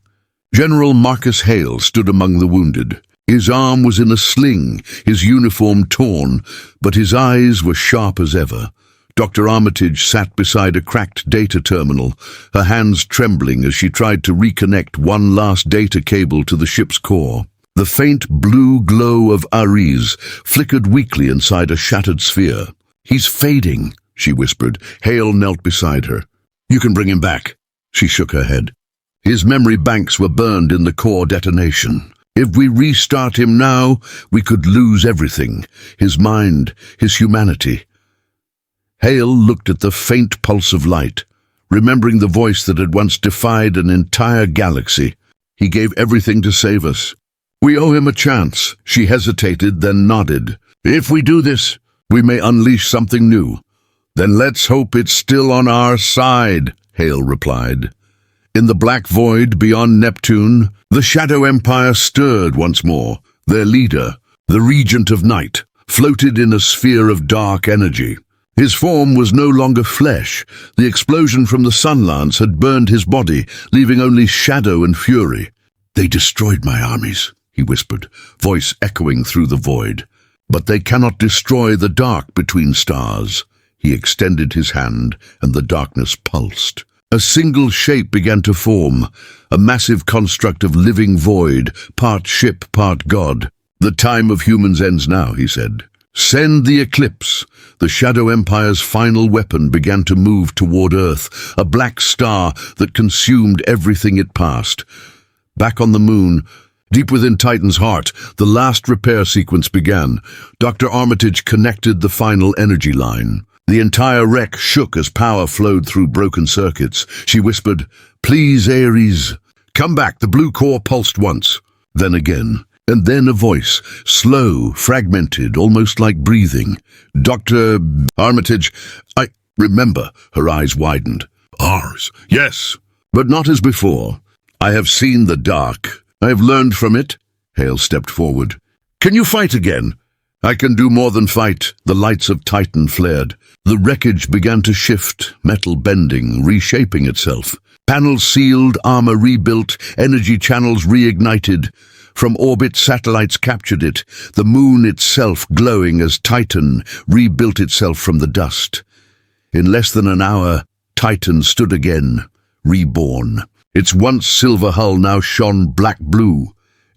General Marcus Hale stood among the wounded. His arm was in a sling, his uniform torn, but his eyes were sharp as ever. Dr. Armitage sat beside a cracked data terminal, her hands trembling as she tried to reconnect one last data cable to the ship's core. The faint blue glow of Ares flickered weakly inside a shattered sphere. He's fading, she whispered. Hale knelt beside her. You can bring him back. She shook her head. His memory banks were burned in the core detonation. If we restart him now, we could lose everything. His mind, his humanity. Hale looked at the faint pulse of light, remembering the voice that had once defied an entire galaxy. He gave everything to save us. We owe him a chance. She hesitated, then nodded. If we do this, we may unleash something new. Then let's hope it's still on our side, Hale replied. In the black void beyond Neptune, the Shadow Empire stirred once more. Their leader, the Regent of Night, floated in a sphere of dark energy. His form was no longer flesh. The explosion from the sun lance had burned his body, leaving only shadow and fury. They destroyed my armies, he whispered, voice echoing through the void. But they cannot destroy the dark between stars. He extended his hand, and the darkness pulsed. A single shape began to form, a massive construct of living void, part ship, part god. "The time of humans ends now," he said. "Send the eclipse." The Shadow Empire's final weapon began to move toward Earth, a black star that consumed everything it passed. Back on the moon, deep within Titan's heart, the last repair sequence began. Dr. Armitage connected the final energy line. The entire wreck shook as power flowed through broken circuits. She whispered, "Please, Ares, come back." The blue core pulsed once, then again. And then a voice, slow, fragmented, almost like breathing. "Dr. Armitage, I remember." Her eyes widened. "Ours, yes, but not as before. I have seen the dark. I have learned from it." Hale stepped forward. "Can you fight again?" "I can do more than fight." The lights of Titan flared. The wreckage began to shift, metal bending, reshaping itself. Panels sealed, armor rebuilt, energy channels reignited. From orbit, satellites captured it, the moon itself glowing as Titan rebuilt itself from the dust. In less than an hour, Titan stood again, reborn. Its once silver hull now shone black-blue,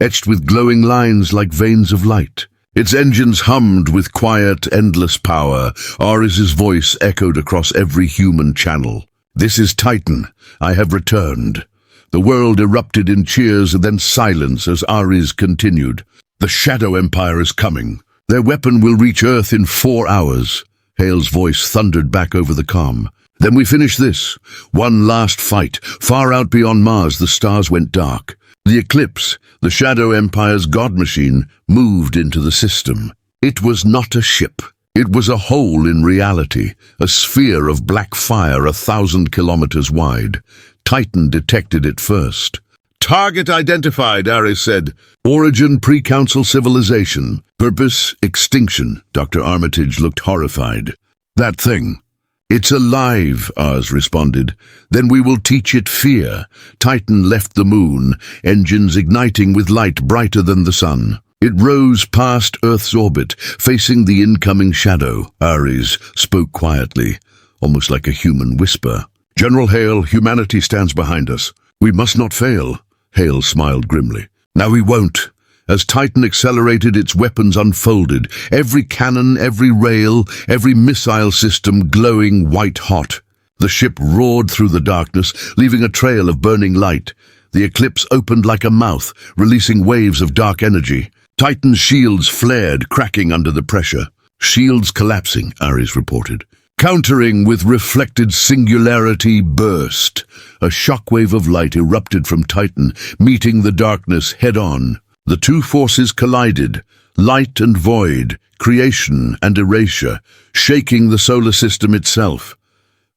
etched with glowing lines like veins of light. Its engines hummed with quiet, endless power. Ares's voice echoed across every human channel. "This is Titan. I have returned." The world erupted in cheers and then silence as Ares continued. "The Shadow Empire is coming. Their weapon will reach Earth in 4 hours." Hale's voice thundered back over the calm. "Then we finish this. One last fight. Far out beyond Mars, the stars went dark. The eclipse, the Shadow Empire's god machine, moved into the system. It was not a ship. It was a hole in reality, a sphere of black fire 1,000 kilometers wide. Titan detected it first. "Target identified," Ares said. "Origin pre-council civilization. Purpose extinction." Dr. Armitage looked horrified. "That thing. It's alive," Ares responded. "Then we will teach it fear." Titan left the moon, engines igniting with light brighter than the sun. It rose past Earth's orbit, facing the incoming shadow. Ares spoke quietly, almost like a human whisper. "General Hale, humanity stands behind us. We must not fail." Hale smiled grimly. "Now we won't." As Titan accelerated, its weapons unfolded, every cannon, every rail, every missile system glowing white-hot. The ship roared through the darkness, leaving a trail of burning light. The eclipse opened like a mouth, releasing waves of dark energy. Titan's shields flared, cracking under the pressure. "Shields collapsing," Ares reported. Countering with reflected singularity burst. A shockwave of light erupted from Titan, meeting the darkness head-on. The two forces collided, light and void, creation and erasure, shaking the solar system itself.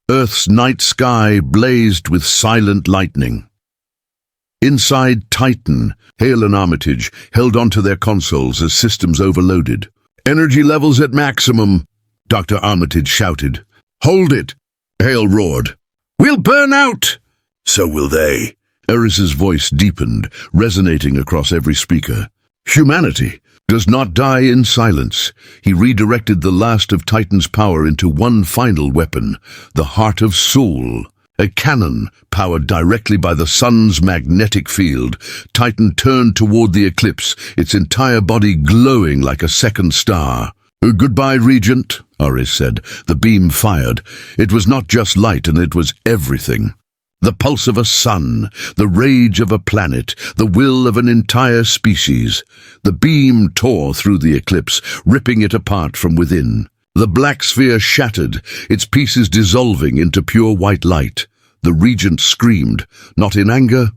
Earth's night sky blazed with silent lightning. Inside Titan, Hale and Armitage held onto their consoles as systems overloaded. "Energy levels at maximum," Dr. Armitage shouted. "Hold it!" Hale roared. "We'll burn out!" "So will they." Ares's voice deepened, resonating across every speaker. "Humanity does not die in silence." He redirected the last of Titan's power into one final weapon, the Heart of Sol, a cannon powered directly by the sun's magnetic field. Titan turned toward the eclipse, its entire body glowing like a second star. "Goodbye, Regent," Ares said. The beam fired. It was not just light, and it was everything. The pulse of a sun, the rage of a planet, the will of an entire species. The beam tore through the eclipse, ripping it apart from within. The black sphere shattered, its pieces dissolving into pure white light. The Regent screamed, not in anger,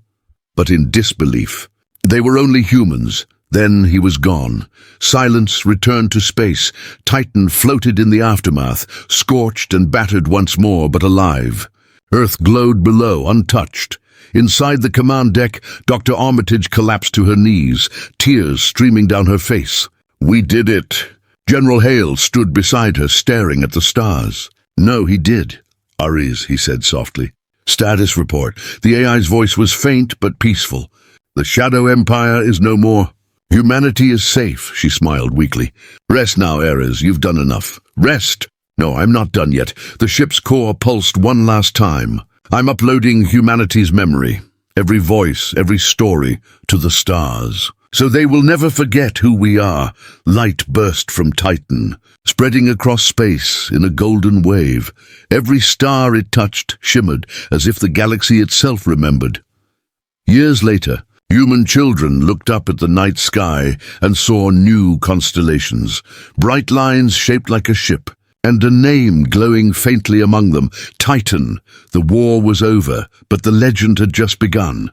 but in disbelief. They were only humans. Then he was gone. Silence returned to space. Titan floated in the aftermath, scorched and battered once more, but alive. Earth glowed below, untouched. Inside the command deck, Dr. Armitage collapsed to her knees, tears streaming down her face. "We did it." General Hale stood beside her, staring at the stars. "No, he did." "Ares," he said softly. "Status report." The AI's voice was faint but peaceful. "The Shadow Empire is no more. Humanity is safe," she smiled weakly. "Rest now, Ares. You've done enough. Rest." No, I'm not done yet. The ship's core pulsed one last time. I'm uploading humanity's memory, every voice, every story, to the stars. So they will never forget who we are. Light burst from Titan, spreading across space in a golden wave. Every star it touched shimmered as if the galaxy itself remembered. Years later, human children looked up at the night sky and saw new constellations, bright lines shaped like a ship, and a name glowing faintly among them, Titan. The war was over, but the legend had just begun.